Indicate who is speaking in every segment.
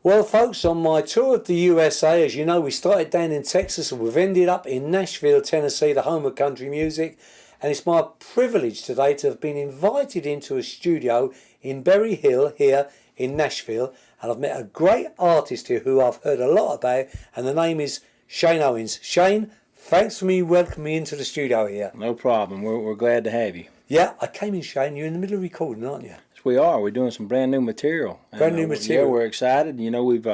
Speaker 1: Well, folks, on my tour of the USA, as you know, we started down in Texas and we've ended up in Nashville, Tennessee, the home of country music. And it's my privilege today to have been invited into a studio in Berry Hill here in Nashville. And I've met a great artist here who I've heard a lot about, and the name is Shane Owens. Shane, thanks for welcoming me into the studio here.
Speaker 2: No problem. We're glad to have you.
Speaker 1: Yeah, I came in, Shane. You're in the middle of recording, aren't you?
Speaker 2: Yes, we are. We're doing some brand new material.
Speaker 1: Brand new material.
Speaker 2: Yeah, we're excited. You know, we've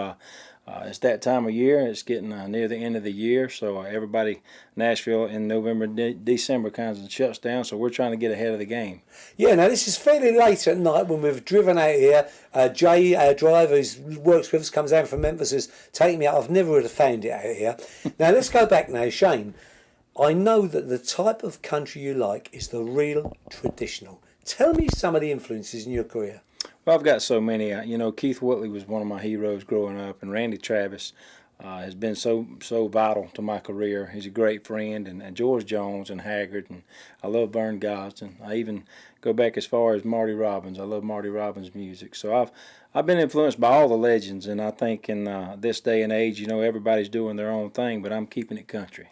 Speaker 2: it's that time of year. It's getting near the end of the year, so everybody, Nashville in November, December kind of shuts down. So we're trying to get ahead of the game.
Speaker 1: Yeah, now this is fairly late at night when we've driven out here. Jay, our driver who works with us, comes down from Memphis, has taken me out. I've never would have found it out here. Now let's go back now, Shane. I know that the type of country you like is the real traditional. Tell me some of the influences in your career.
Speaker 2: Well, I've got so many. You know, Keith Whitley was one of my heroes growing up, and Randy Travis has been so vital to my career. He's a great friend, and George Jones and Haggard, and I love Vern Gosdin. I even go back as far as Marty Robbins. I love Marty Robbins' music. So I've been influenced by all the legends, and I think in this day and age, you know, everybody's doing their own thing, but I'm keeping it country.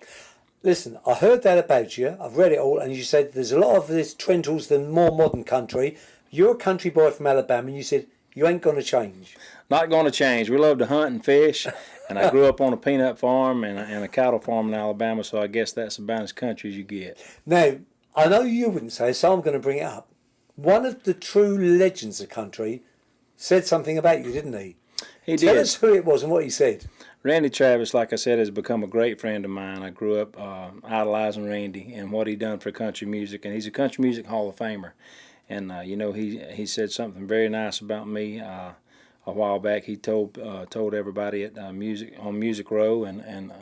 Speaker 1: Listen, I heard that about you. I've read it all, and you said there's a lot of this trend towards the more modern country. You're a country boy from Alabama, and you said you ain't going to change.
Speaker 2: Not going to change. We love to hunt and fish, and I grew up on a peanut farm and a cattle farm in Alabama, so I guess that's about as country as you get.
Speaker 1: Now, I know you wouldn't say, so I'm going to bring it up. One of the true legends of country said something about you, didn't he?
Speaker 2: He
Speaker 1: Tell
Speaker 2: did.
Speaker 1: us who it was and what he said.
Speaker 2: Randy Travis, like I said, has become a great friend of mine. I grew up idolizing Randy and what he done for country music, and he's a country music Hall of Famer. And you know, he said something very nice about me a while back. He told everybody at Music Row and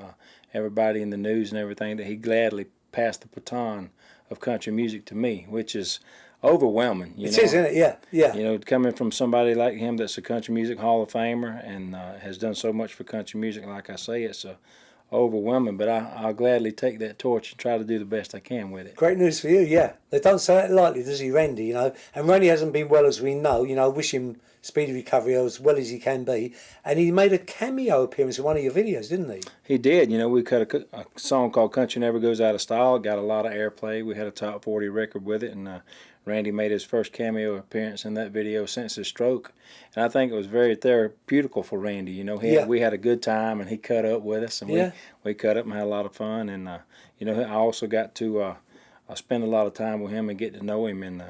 Speaker 2: everybody in the news and everything that he gladly passed the baton of country music to me, which is overwhelming.
Speaker 1: It is, isn't it? Yeah, yeah.
Speaker 2: You know, coming from somebody like him that's a country music Hall of Famer and has done so much for country music, like I say, it's overwhelming. But I'll gladly take that torch and try to do the best I can with it.
Speaker 1: Great news for you, yeah. They don't say that lightly, does he, Randy? You know, and Randy hasn't been well as we know. You know, wish him speedy recovery as well as he can be. And he made a cameo appearance in one of your videos, didn't he?
Speaker 2: He did. You know, we cut a song called "Country Never Goes Out of Style." It got a lot of airplay. We had a top 40 record with it, and Randy made his first cameo appearance in that video since his stroke, and I think it was very therapeutical for Randy. You know, we had a good time, and he cut up with us, and we cut up and had a lot of fun. And you know, I also got to spend a lot of time with him and get to know him and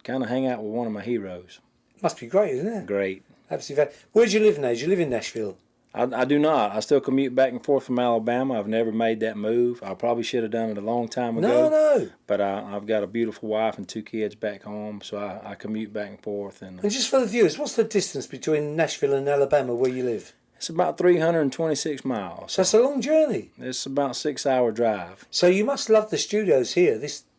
Speaker 2: kind of hang out with one of my heroes.
Speaker 1: Must be great, isn't it?
Speaker 2: Great.
Speaker 1: Absolutely. Where do you live now? Do you live in Nashville?
Speaker 2: I do not. I still commute back and forth from Alabama. I've never made that move. I probably should have done it a long time ago.
Speaker 1: No.
Speaker 2: But I've got a beautiful wife and 2 kids back home, so I commute back and forth. And
Speaker 1: just for the viewers, what's the distance between Nashville and Alabama where you live?
Speaker 2: It's about 326 miles.
Speaker 1: So that's a long journey.
Speaker 2: It's about a 6-hour drive.
Speaker 1: So you must love the studios here,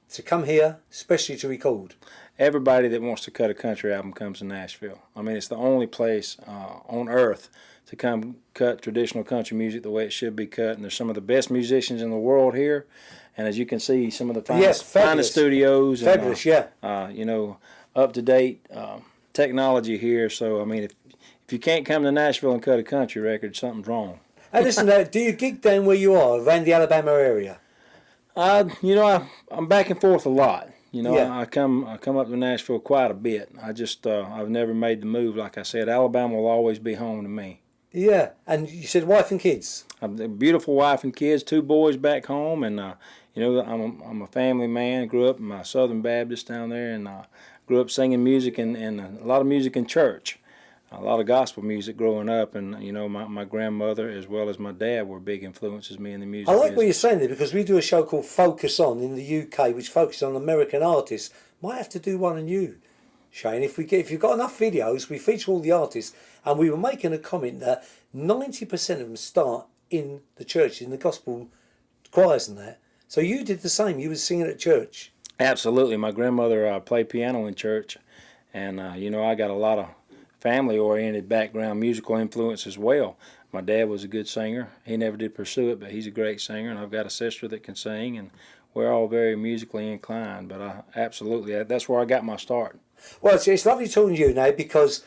Speaker 1: to come here, especially to record.
Speaker 2: Everybody that wants to cut a country album comes to Nashville. I mean, it's the only place on earth to come cut traditional country music the way it should be cut. And there's some of the best musicians in the world here. And as you can see, some of the finest studios.
Speaker 1: Fabulous,
Speaker 2: you know, up-to-date technology here. So, I mean, if you can't come to Nashville and cut a country record, something's wrong.
Speaker 1: And listen, do you gig down where you are, around the Alabama area?
Speaker 2: You know, I'm back and forth a lot. You know, I come up to Nashville quite a bit. I've never made the move. Like I said, Alabama will always be home to me.
Speaker 1: Yeah, and you said wife and kids.
Speaker 2: I've a beautiful wife and kids, 2 boys back home, and you know, I'm a family man. Grew up in my Southern Baptist down there, and grew up singing music and a lot of music in church. A lot of gospel music growing up, and you know, my grandmother as well as my dad were big influences me in the music.
Speaker 1: I like
Speaker 2: business.
Speaker 1: what you're saying there, because we do a show called Focus On in the UK, which focuses on American artists. Might have to do one on you, Shane. If you've got enough videos, we feature all the artists, and we were making a comment that 90% of them start in the church, in the gospel choirs and that. So you did the same. You were singing at church.
Speaker 2: Absolutely. My grandmother played piano in church, and you know, I got a lot of family-oriented background musical influence as well. My dad was a good singer. He never did pursue it, but he's a great singer, and I've got a sister that can sing, and we're all very musically inclined. But absolutely, that's where I got my start.
Speaker 1: Well, it's lovely talking to you now, because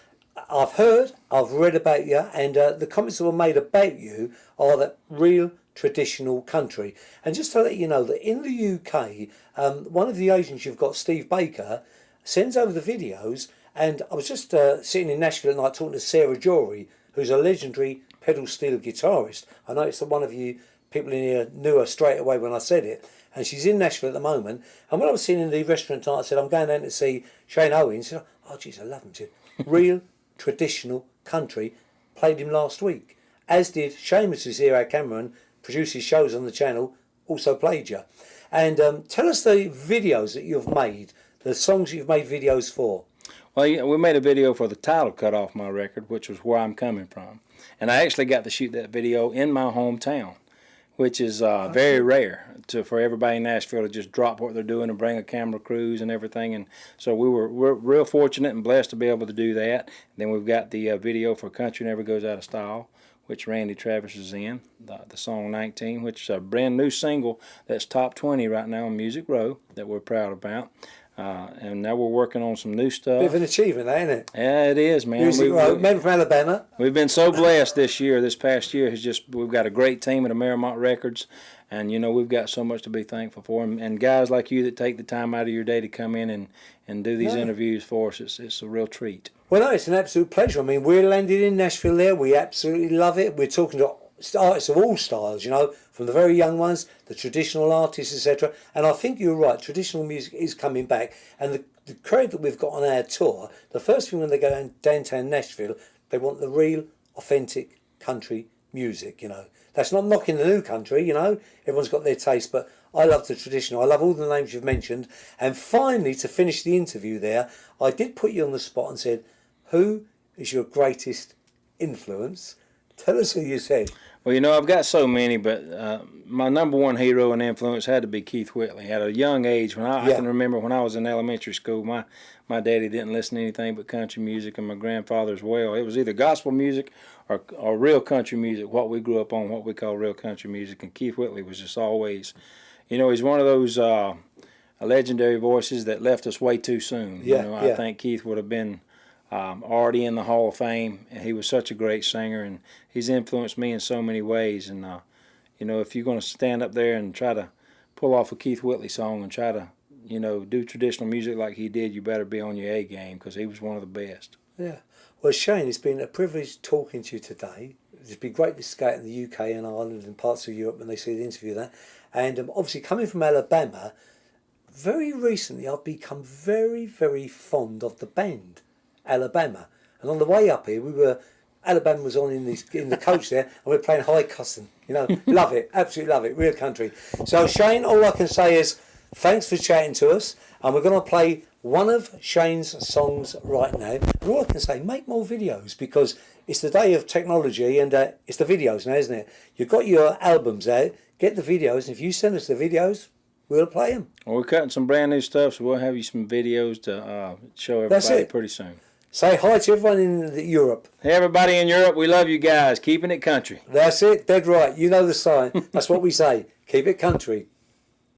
Speaker 1: I've heard, I've read about you, and the comments that were made about you are that real traditional country. And just to let you know that in the UK, one of the agents you've got, Steve Baker, sends over the videos. And I was just sitting in Nashville at night talking to Sarah Jory, who's a legendary pedal steel guitarist. I noticed that one of you people in here knew her straight away when I said it. And she's in Nashville at the moment. And when I was sitting in the restaurant tonight, I said, I'm going down to see Shane Owens. She said, oh, geez, I love him too. Real traditional country. Played him last week. As did Seamus, who's here, our cameraman, produces shows on the channel, also played you. And tell us the videos that you've made, the songs you've made videos for.
Speaker 2: Well, you know, we made a video for the title cut off my record, which was Where I'm Coming From. And I actually got to shoot that video in my hometown, which is very rare for everybody in Nashville to just drop what they're doing and bring a camera crews and everything. And so we're real fortunate and blessed to be able to do that. And then we've got the video for Country Never Goes Out of Style, which Randy Travis is in, the song 19, which is a brand new single that's top 20 right now on Music Row that we're proud about. And now we're working on some new stuff.
Speaker 1: Bit of an achievement, ain't it?
Speaker 2: Yeah, it is, man.
Speaker 1: Music Row, men from Alabama.
Speaker 2: We've been so blessed this past year. We've got a great team at Amerimont Records, and you know we've got so much to be thankful for. And guys like you that take the time out of your day to come in and do these interviews for us, it's a real treat.
Speaker 1: Well, no, it's an absolute pleasure. I mean, we're landed in Nashville there. We absolutely love it. We're talking to artists of all styles, you know, from the very young ones, the traditional artists, etc. And I think you're right, traditional music is coming back. And the crowd that we've got on our tour, the first thing when they go downtown Nashville, they want the real, authentic country music, you know. That's not knocking the new country, you know. Everyone's got their taste, but I love the traditional. I love all the names you've mentioned. And finally, to finish the interview there, I did put you on the spot and said, who is your greatest influence? Tell us who you said.
Speaker 2: Well, you know, I've got so many, but my number one hero and influence had to be Keith Whitley. At a young age, I can remember when I was in elementary school, my daddy didn't listen to anything but country music, and my grandfather as well. It was either gospel music or real country music, what we grew up on, what we call real country music. And Keith Whitley was just always, you know, he's one of those legendary voices that left us way too soon.
Speaker 1: Yeah,
Speaker 2: you know, I think Keith would have been already in the Hall of Fame, and he was such a great singer, and he's influenced me in so many ways. And you know, if you're going to stand up there and try to pull off a Keith Whitley song and try to, you know, do traditional music like he did, you better be on your A game, because he was one of the best.
Speaker 1: Yeah. Well, Shane, it's been a privilege talking to you today. It's been great to skate in the UK and Ireland and parts of Europe when they see the interview there. And obviously coming from Alabama, very recently I've become very, very fond of the band Alabama. And on the way up here, Alabama was on in the coach there, and we're playing High Custom. You know, love it, absolutely love it, real country. So Shane, all I can say is thanks for chatting to us, and we're going to play one of Shane's songs right now. And all I can say, make more videos, because it's the day of technology, and it's the videos now, isn't it? You've got your albums out, get the videos, and if you send us the videos, we'll play them.
Speaker 2: Well, we're cutting some brand new stuff, so we'll have you some videos to show everybody pretty soon.
Speaker 1: Say hi to everyone in Europe.
Speaker 2: Hey, everybody in Europe, we love you guys. Keeping it country.
Speaker 1: That's it, dead right. You know the sign. That's what we say. Keep it country.